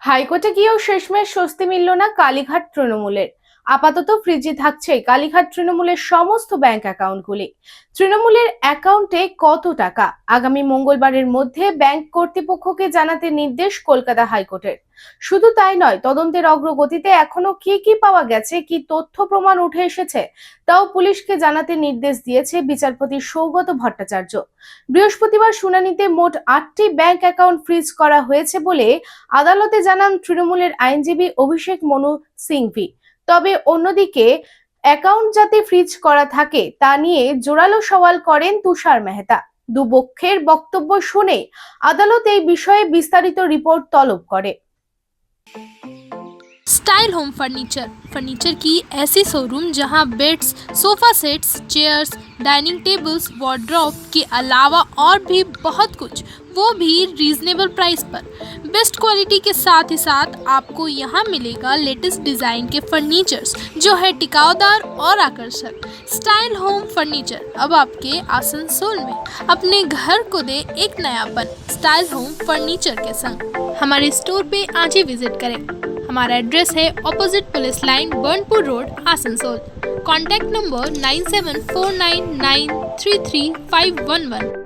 হাইকোর্টে গিয়েও শেষমেশ স্বস্তি মিলল না কালীঘাট তৃণমূলের। আপাতত ফ্রিজে থাকছে কালীঘাট তৃণমূলের সমস্ত ব্যাংক অ্যাকাউন্টগুলি। তৃণমূলের অ্যাকাউন্টে কত টাকা আগামী মঙ্গলবারের মধ্যে ব্যাংক কর্তৃপক্ষকে জানাতে নির্দেশ কলকাতা হাইকোর্টের। শুধু তাই নয়, তদন্তের অগ্রগতিতে এখনো কি কি পাওয়া গেছে, কি তথ্য প্রমাণ উঠে এসেছে, তাও পুলিশকে জানাতে নির্দেশ দিয়েছে বিচারপতি সৌগত ভট্টাচার্য। বৃহস্পতিবার শুনানিতে মোট 8টি ব্যাংক অ্যাকাউন্ট ফ্রিজ করা হয়েছে বলে আদালতে জানান তৃণমূলের আইনজীবী অভিষেক মনু সিংভি। তবে অন্যদিকে অ্যাকাউন্ট যাতে ফ্রিজ করা থাকে তা নিয়ে জোরালো সওয়াল করেন তুষার মেহতা। দুপক্ষের বক্তব্য শুনে আদালত এই বিষয়ে বিস্তারিত রিপোর্ট তলব করে। स्टाइल होम फर्नीचर की ऐसी शोरूम जहां beds, sofa sets, chairs, dining tables, wardrobe के अलावा और भी बहुत कुछ, वो भी रीजनेबल प्राइस पर। बेस्ट क्वालिटी के साथ ही साथ आपको यहां मिलेगा लेटेस्ट डिजाइन के फर्नीचर्स जो है टिकाऊदार और आकर्षक। स्टाइल होम फर्नीचर अब आपके आसनसोल में। अपने घर को दे एक नयापन स्टाइल होम फर्नीचर के संग। हमारे स्टोर पे आज ही विजिट करें। हमारा एड्रेस है opposite police line, Burnpur road, Asansol. Contact number 9749933511।